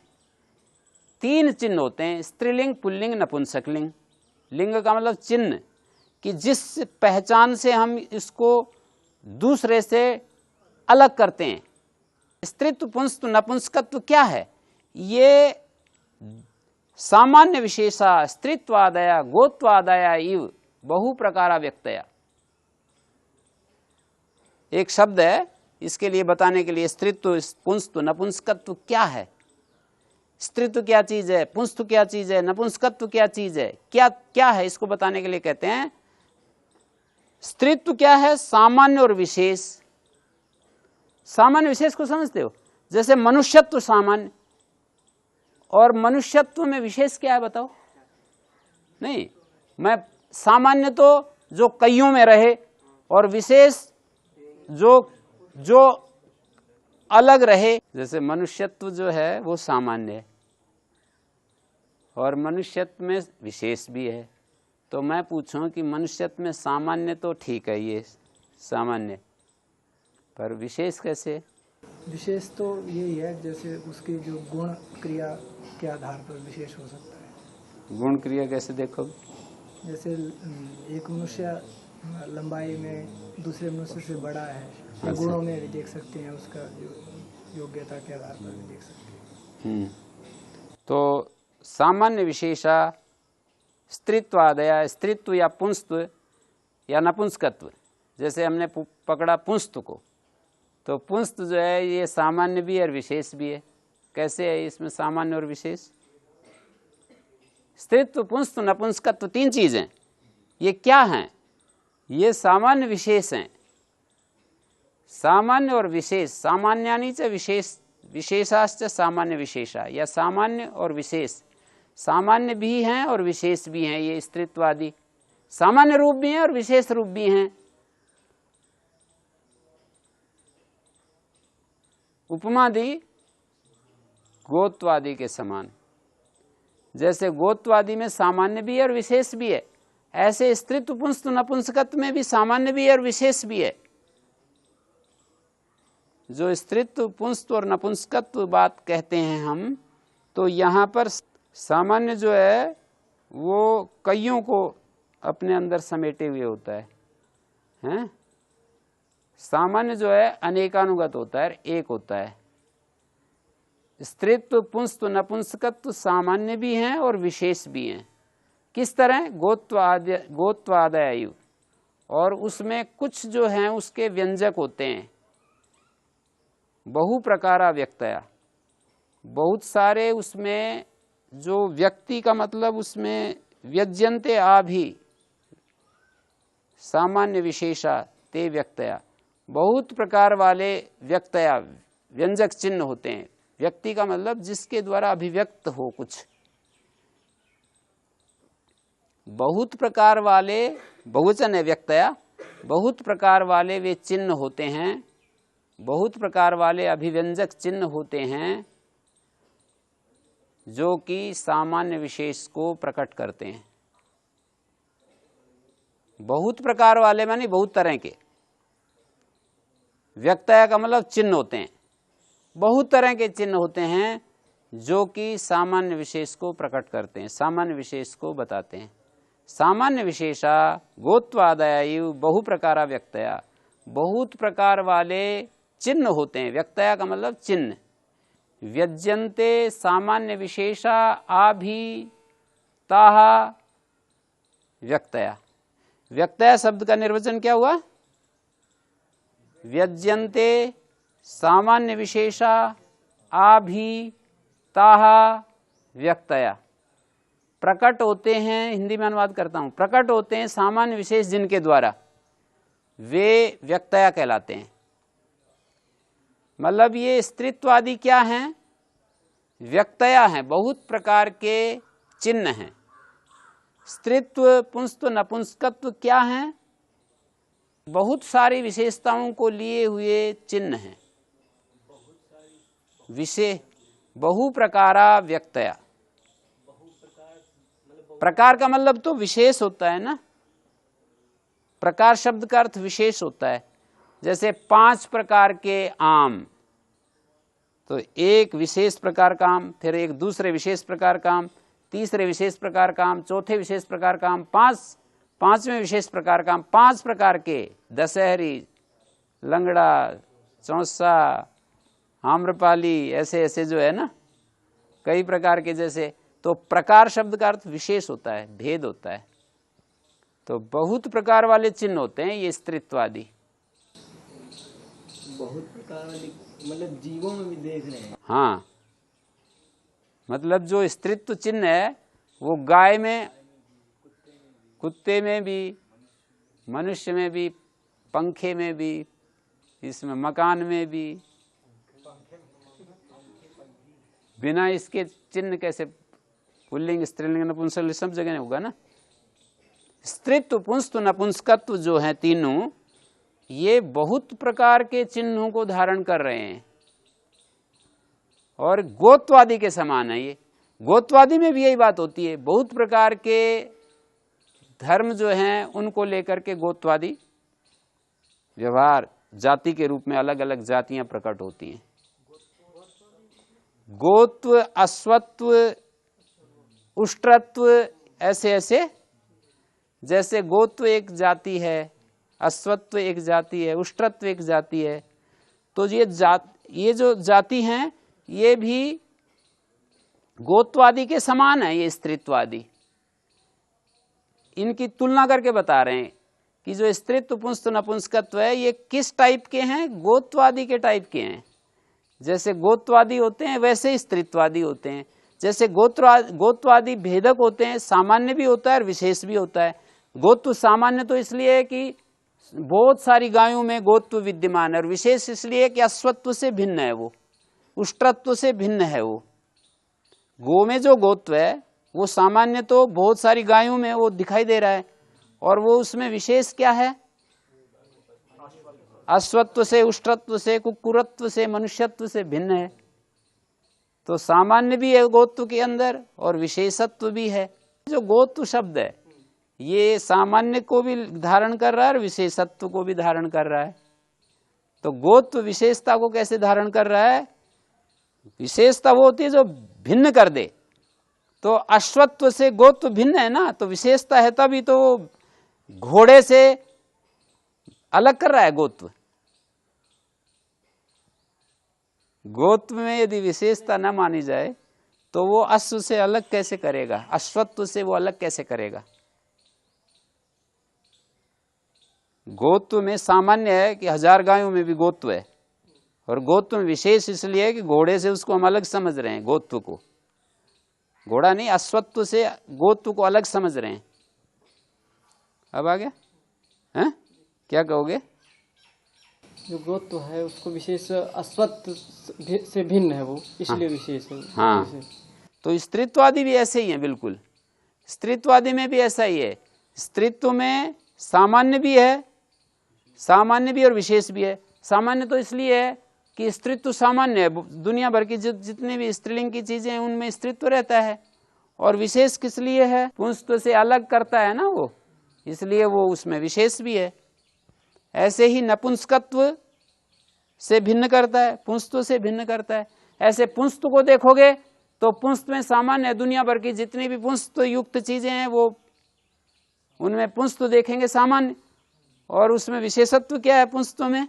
3 चिन्ह होते हैं, स्त्रीलिंग, पुल्लिंग, नपुंसकलिंग। लिंग का मतलब चिन्ह, कि जिस पहचान से हम इसको दूसरे से अलग करते हैं। स्त्रीत्व, पुंसत्व, नपुंसकत्व क्या है? ये सामान्य विशेषा स्त्रीत्वादया गोत्वादया इव बहु प्रकारा व्यक्तया, एक शब्द है इसके लिए बताने के लिए। स्त्रीत्व, पुंसत्व, नपुंसकत्व क्या है, स्त्रीत्व क्या चीज है, पुंसत्व क्या चीज है, नपुंसकत्व क्या चीज है, क्या क्या है, इसको बताने के लिए कहते हैं। स्त्रीत्व क्या है? सामान्य और विशेष। सामान्य विशेष को समझते हो? जैसे मनुष्यत्व सामान्य, और मनुष्यत्व में विशेष क्या है बताओ? नहीं, मैं सामान्य तो जो कईयों में रहे और विशेष जो अलग रहे। जैसे मनुष्यत्व जो है वो सामान्य है और मनुष्यत्व में विशेष भी है। तो मैं पूछूं कि मनुष्यत्व में सामान्य तो ठीक है, ये सामान्य, पर विशेष कैसे? विशेष तो यही है, जैसे उसकी जो गुण क्रिया के आधार पर विशेष हो सकता है। गुण क्रिया कैसे देखो? जैसे एक मनुष्य लंबाई में दूसरे मनुष्य से बड़ा है, या गुणों में भी देख सकते हैं, उसका जो योग्यता के आधार पर भी देख सकते हैं। तो सामान्य विशेषा स्त्रीत्वादया, स्त्रीत्व या पुंस्त्व या नपुंसकत्व। जैसे हमने पकड़ा पुंस्त्व को, तो पुंस्त्व जो है ये सामान्य भी है और विशेष भी है। कैसे है इसमें सामान्य और विशेष? स्त्रीत्व, पुंस्त्व, नपुंसकत्व तीन चीजें, ये क्या हैं? ये सामान्य विशेष हैं। सामान्य और विशेष, सामान्यानि च विशेष विशेषाश्च सामान्य विशेषा, या सामान्य और विशेष, सामान्य भी हैं और विशेष भी हैं। ये स्त्रीत्वादि सामान्य रूप भी हैं और विशेष रूप भी हैं। उपमा दी गोत्वादि के समान। जैसे गोत्वादि में सामान्य भी है और विशेष भी है, ऐसे स्त्रीत्व, पुंस्त्व, नपुंसकत्व में भी सामान्य भी है और विशेष भी है। जो स्त्रीत्व, पुंस्त्व और नपुंसकत्व बात कहते हैं हम, तो यहाँ पर सामान्य जो है वो कईयों को अपने अंदर समेटे हुए होता है, हैं? सामान्य जो है अनेकानुगत होता है, एक होता है। स्त्रीत्व, पुंस्त्व, नपुंसकत्व सामान्य भी हैं और विशेष भी हैं। किस तरह? गोत्वादयायु, और उसमें कुछ जो हैं उसके व्यंजक होते हैं। बहु प्रकारा व्यक्तया, बहुत सारे उसमें जो व्यक्ति का मतलब उसमें व्यज्यन्ते आ भी सामान्य विशेषा ते व्यक्तया, बहुत प्रकार वाले व्यक्तया व्यंजक चिन्ह होते हैं। व्यक्ति का मतलब जिसके द्वारा अभिव्यक्त हो कुछ। बहुत प्रकार वाले, बहुवचन है व्यक्तया, बहुत प्रकार वाले वे चिन्ह होते हैं, बहुत प्रकार वाले अभिव्यंजक चिन्ह होते हैं जो कि सामान्य विशेष को प्रकट करते हैं। बहुत प्रकार वाले माने बहुत तरह के, व्यक्तया का मतलब चिन्ह होते हैं, बहुत तरह के चिन्ह होते हैं जो कि सामान्य विशेष को प्रकट करते हैं, सामान्य विशेष को बताते हैं। सामान्य विशेषा गोत्वादयायु बहु प्रकारा व्यक्तया, बहुत प्रकार वाले चिन्ह होते हैं। व्यक्तया का मतलब चिन्ह। व्यज्यन्ते सामान्य विशेषा आभीताः व्यक्तया। व्यक्तया शब्द का निर्वचन क्या हुआ? व्यज्यन्ते सामान्य विशेषा आभीताः व्यक्तया, प्रकट होते हैं, हिंदी में अनुवाद करता हूं, प्रकट होते हैं सामान्य विशेष जिनके द्वारा, वे व्यक्तया कहलाते हैं। मतलब ये स्त्रीत्वादि क्या हैं? व्यक्तया हैं, बहुत प्रकार के चिन्ह हैं। स्त्रीत्व, पुंस्त्व, नपुंसकत्व क्या हैं? बहुत सारी विशेषताओं को लिए हुए चिन्ह हैं। विशेष बहु प्रकारा व्यक्तया, प्रकार का मतलब तो विशेष होता है ना, प्रकार शब्द का अर्थ विशेष होता है। जैसे 5 प्रकार के आम, तो एक विशेष प्रकार का आम, फिर एक दूसरे विशेष प्रकार का आम, तीसरे विशेष प्रकार का आम, चौथे विशेष प्रकार का आम, पांचवें विशेष प्रकार का आम, 5 प्रकार के, दशहरी, लंगड़ा, चौसा, आम्रपाली, ऐसे ऐसे जो है ना कई प्रकार के। जैसे तो प्रकार शब्द का अर्थ विशेष होता है, भेद होता है। तो बहुत प्रकार वाले चिन्ह होते हैं ये स्त्रीत्वादि। बहुत प्रकार वाले मतलब जीवों में भी देख रहे हैं। हाँ, मतलब जो स्त्रीत्व चिन्ह है वो गाय में, कुत्ते में भी, मनुष्य में भी, पंखे में भी, इसमें मकान में भी, बिना इसके चिन्ह कैसे, पुल्लिंग स्त्रीलिंग नपुंसकलिंग सब जगह होगा ना। स्त्रीत्व पुंस्तु नपुंसकत्व जो है तीनों, ये बहुत प्रकार के चिन्हों को धारण कर रहे हैं और गोत्वादि के समान है। ये गोत्वादि में भी यही बात होती है, बहुत प्रकार के धर्म जो हैं उनको लेकर के गोत्वादि व्यवहार जाति के रूप में अलग अलग जातियां प्रकट होती हैं। गोत्व, अश्वत्व, उष्ट्रत्व, ऐसे ऐसे, जैसे गोत्व एक जाति है, अश्वत्व एक जाति है, उष्ट्रत्व एक जाति है, तो ये जो जाति हैं ये भी गोत्वादि के समान है। ये स्त्रीत्वादि, इनकी तुलना करके बता रहे हैं कि जो स्त्रीत्व पुंस्तु नपुंसकत्व है ये किस टाइप के हैं, गोत्वादि के टाइप के हैं। जैसे गोत्वादि होते हैं वैसे ही स्त्रीत्वादि होते हैं। जैसे गोत्वादि भेदक होते हैं, सामान्य भी होता है और विशेष भी होता है। गोत्व सामान्य तो इसलिए है कि बहुत सारी गायों में गोत्व विद्यमान है, और विशेष इसलिए कि अश्वत्व से भिन्न है, वो उष्ट्रत्व से भिन्न है। वो गो में जो गोत्व है वो सामान्य तो बहुत सारी गायों में वो दिखाई दे रहा है, और वो उसमें विशेष क्या है, अश्वत्व से, उष्ट्रत्व से, कुक्कुरत्व से, मनुष्यत्व से भिन्न है। तो सामान्य भी है गोत्व के अंदर और विशेषत्व भी है। जो गोत्व शब्द है ये सामान्य को भी धारण कर रहा है और विशेषत्व को भी धारण कर रहा है। तो गोत्व विशेषता को कैसे धारण कर रहा है, विशेषता वो होती है जो भिन्न कर दे। तो अश्वत्व से गोत्व भिन्न है ना, तो विशेषता है, तभी तो घोड़े से अलग कर रहा है गोत्व। गोत्व में यदि विशेषता न मानी जाए तो वो अश्व से अलग कैसे करेगा, अश्वत्व से वो अलग कैसे करेगा। गोत्व में सामान्य है कि 1000 गायों में भी गोत्व है, और गोत्व में विशेष इसलिए है कि घोड़े से उसको हम अलग समझ रहे हैं, गोत्व को, घोड़ा नहीं, अश्वत्व से गोत्व को अलग समझ रहे हैं। अब आ गया है, क्या कहोगे? जो गोत्व है उसको विशेष अश्वत्व से भिन्न है, वो इसलिए विशेष है। हाँ, तो स्त्रीत्वादि भी ऐसे ही है, बिल्कुल स्त्रीत्वादि में भी ऐसा ही है। स्त्रीत्व में सामान्य भी है, सामान्य भी और विशेष भी है। सामान्य तो इसलिए है कि स्त्रीत्व सामान्य है, दुनिया भर की जितने भी स्त्रीलिंग की चीजें हैं उनमें स्त्रीत्व रहता है। और विशेष किस लिए है, पुंस्तव से अलग करता है ना वो, इसलिए वो उसमें विशेष भी है। ऐसे ही नपुंसकत्व से भिन्न करता है, पुंस्तव से भिन्न करता है। ऐसे पुंस्तव को देखोगे तो पुंस्तव में सामान्य है, दुनिया भर की जितनी भी पुंस्तव युक्त चीजें हैं वो उनमें पुंस्तव देखेंगे सामान्य, और उसमें विशेषत्व क्या है, पुंस्तव में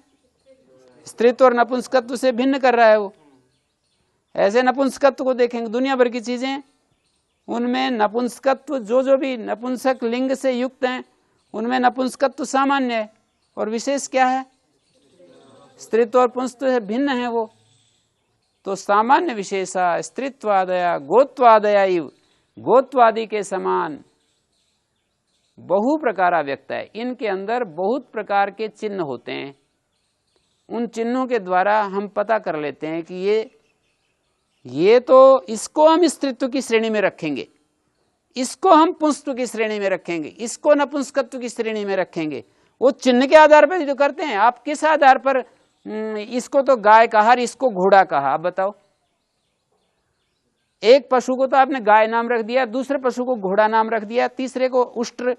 स्त्रीत्व और नपुंसकत्व से भिन्न कर रहा है वो। ऐसे नपुंसकत्व को देखेंगे, दुनिया भर की चीजें उनमें नपुंसकत्व, जो भी नपुंसक लिंग से युक्त हैं उनमें नपुंसकत्व सामान्य है, और विशेष क्या है, स्त्रीत्व और पुंस्तव से भिन्न है वो। तो सामान्य विशेषा स्त्रीत्वादया गोत्वादया इव, गोत्वादि के समान बहु प्रकारा व्यक्त है। इनके अंदर बहुत प्रकार के चिन्ह होते हैं। उन चिन्हों के द्वारा हम पता कर लेते हैं कि ये तो इसको हम स्त्रीत्व की श्रेणी में रखेंगे, इसको हम पुंस्तव की श्रेणी में रखेंगे, इसको नपुंसकत्व की श्रेणी में रखेंगे। वो चिन्ह के आधार पर जो करते हैं। आप किस आधार पर इसको तो गाय कहा, इसको घोड़ा कहा, आप बताओ। एक पशु को तो आपने गाय नाम रख दिया, दूसरे पशु को घोड़ा नाम रख दिया, तीसरे को उष्ट्र,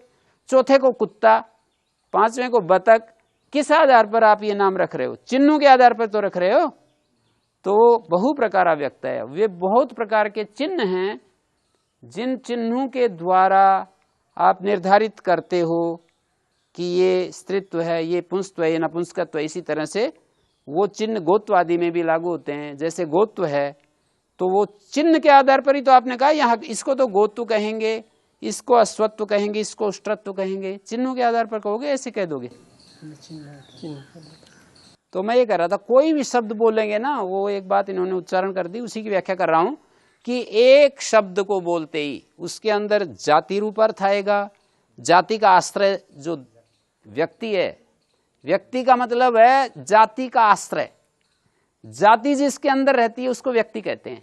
चौथे को कुत्ता, पांचवें को बतख। किस आधार पर आप ये नाम रख रहे हो? चिन्हों के आधार पर तो रख रहे हो। तो बहु प्रकार व्यक्त है, वे बहुत प्रकार के चिन्ह हैं जिन चिन्हों के द्वारा आप निर्धारित करते हो कि ये स्त्रीत्व है, ये पुंस्तव है, ये नपुंसकत्व है। इसी तरह से वो चिन्ह गोत्व आदि में भी लागू होते हैं। जैसे गोत्व है तो वो चिन्ह के आधार पर ही तो आपने कहा यहाँ इसको तो गोत्व कहेंगे, इसको अश्वत्व कहेंगे, इसको उष्ट्रत्व कहेंगे। चिन्हों के आधार पर कहोगे, ऐसे कह दोगे। तो मैं ये कह रहा था, कोई भी शब्द बोलेंगे ना, वो एक बात इन्होंने उच्चारण कर दी, उसी की व्याख्या कर रहा हूं कि एक शब्द को बोलते ही उसके अंदर जाति रूप अर्थ आएगा। जाति का आश्रय जो व्यक्ति है, व्यक्ति का मतलब है जाति का आश्रय। जाति जिसके अंदर रहती है उसको व्यक्ति कहते हैं।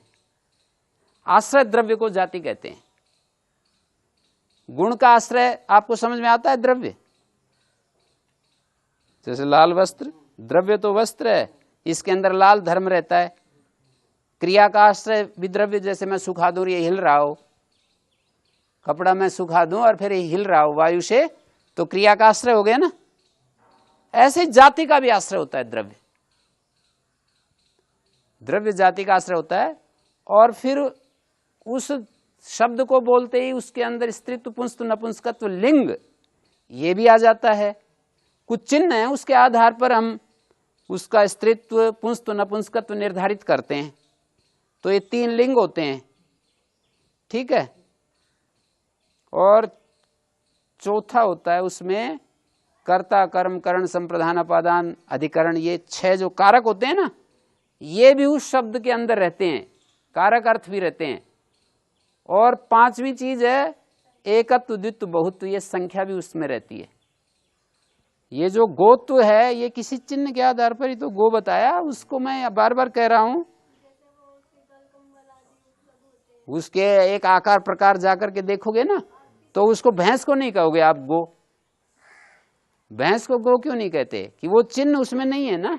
आश्रय द्रव्य को जाति कहते हैं। गुण का आश्रय आपको समझ में आता है? द्रव्य, जैसे लाल वस्त्र, द्रव्य तो वस्त्र है, इसके अंदर लाल धर्म रहता है। क्रिया का आश्रय भी द्रव्य, जैसे मैं सुखा दूं, ये हिल रहा हो, कपड़ा मैं सुखा दूं और फिर ये हिल रहा हो वायु से, तो क्रिया का आश्रय हो गया ना। ऐसे जाति का भी आश्रय होता है द्रव्य। द्रव्य जाति का आश्रय होता है। और फिर उस शब्द को बोलते ही उसके अंदर स्त्रीत्व, पुंसत्व, नपुंसकत्व, लिंग ये भी आ जाता है। कुछ चिन्ह है, उसके आधार पर हम उसका स्त्रीत्व, पुंसत्व, नपुंसकत्व निर्धारित करते हैं। तो ये 3 लिंग होते हैं, ठीक है। और चौथा होता है उसमें कर्ता, कर्म, करण, संप्रधान, अपादान, अधिकरण। ये 6 जो कारक होते हैं ना, ये भी उस शब्द के अंदर रहते हैं, कारक अर्थ भी रहते हैं। और 5वीं चीज है एकत्व, द्वित्व, बहुत्व, ये संख्या भी उसमें रहती है। ये जो गोत्व है ये किसी चिन्ह के आधार पर ही तो गो बताया, उसको मैं बार बार कह रहा हूं। उसके एक आकार प्रकार जाकर के देखोगे ना, तो उसको भैंस को नहीं कहोगे आप गो। भैंस को गो क्यों नहीं कहते? कि वो चिन्ह उसमें नहीं है ना।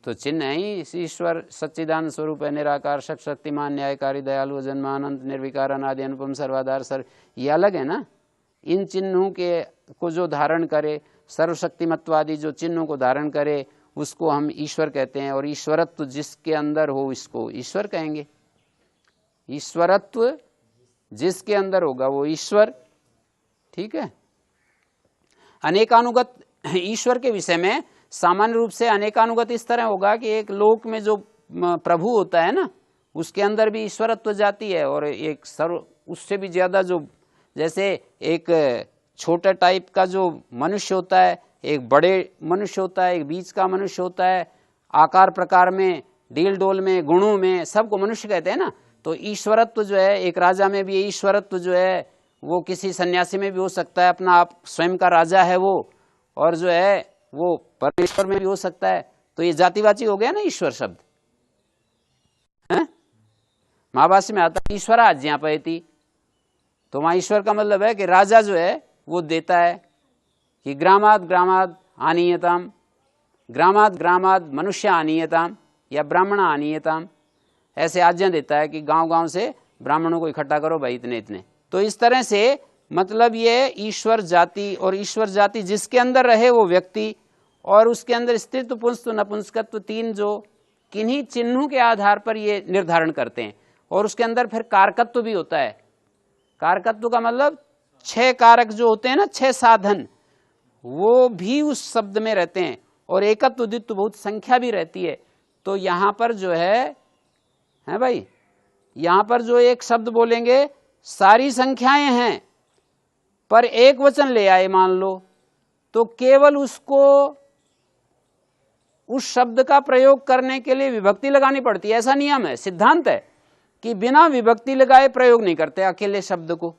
तो चिन्ह है ही ईश्वर, सच्चिदानंद स्वरूप है, निराकार, शक्तिमान, न्यायकारी, दयालु, जन्मानंद, निर्विकार, अनादि, अनुपम, सर्वाधार, सर्व, ये अलग है ना। इन चिन्हों के को जो धारण करे, सर्वशक्तिमत्वादि जो चिन्हों को धारण करे, उसको हम ईश्वर कहते हैं। और ईश्वरत्व जिसके अंदर हो इसको ईश्वर कहेंगे। ईश्वरत्व जिसके अंदर होगा वो ईश्वर, ठीक है। अनेकानुगत ईश्वर के विषय में सामान्य रूप से अनेकानुगत इस तरह होगा कि एक लोक में जो प्रभु होता है ना, उसके अंदर भी ईश्वरत्व जाती है। और एक सर्व उससे भी ज्यादा जो, जैसे एक छोटा टाइप का जो मनुष्य होता है, एक बड़े मनुष्य होता है, एक बीच का मनुष्य होता है, आकार प्रकार में, डील डोल में, गुणों में, सबको मनुष्य कहते हैं ना। तो ईश्वरत्व जो है एक राजा में भी, ईश्वरत्व जो है वो किसी सन्यासी में भी हो सकता है, अपना आप स्वयं का राजा है वो, और जो है वो परमेश्वर में भी हो सकता है। तो ये जातिवाची हो गया ना ईश्वर शब्द, है? महाभाष्य में आता है ईश्वरा ज्ञापयति, तो वहां ईश्वर का मतलब है कि राजा जो है वो देता है कि ग्रामाद ग्रामाद आनीयताम, ग्रामाद ग्रामाद मनुष्य आनीयताम या ब्राह्मण आनीयताम, ऐसे आज्ञा देता है कि गांव गांव से ब्राह्मणों को इकट्ठा करो भाई, इतने इतने। तो इस तरह से मतलब ये ईश्वर जाति, और ईश्वर जाति जिसके अंदर रहे वो व्यक्ति, और उसके अंदर स्त्रीत्व, पुंसत्व, नपुंसकत्व, 3 जो किन्हीं चिन्हों के आधार पर ये निर्धारण करते हैं। और उसके अंदर फिर कारकत्व भी होता है। कारकत्व का मतलब 6 कारक जो होते हैं ना, 6 साधन, वो भी उस शब्द में रहते हैं। और एकत्व, द्वित्व, बहुत संख्या भी रहती है। तो यहां पर जो है भाई, यहां पर जो एक शब्द बोलेंगे सारी संख्याएं हैं, पर एक वचन ले आए मान लो, तो केवल उसको उस शब्द का प्रयोग करने के लिए विभक्ति लगानी पड़ती है। ऐसा नियम है, सिद्धांत है कि बिना विभक्ति लगाए प्रयोग नहीं करते अकेले शब्द को।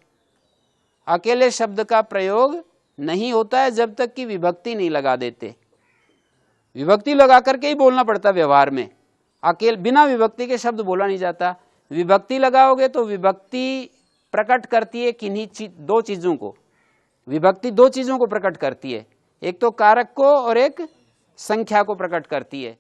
अकेले शब्द का प्रयोग नहीं होता है जब तक कि विभक्ति नहीं लगा देते। विभक्ति लगा करके ही बोलना पड़ता व्यवहार में, अकेले बिना विभक्ति के शब्द बोला नहीं जाता। विभक्ति लगाओगे तो विभक्ति प्रकट करती है किन्हीं 2 चीजों को। विभक्ति 2 चीजों को प्रकट करती है, एक तो कारक को और एक संख्या को प्रकट करती है।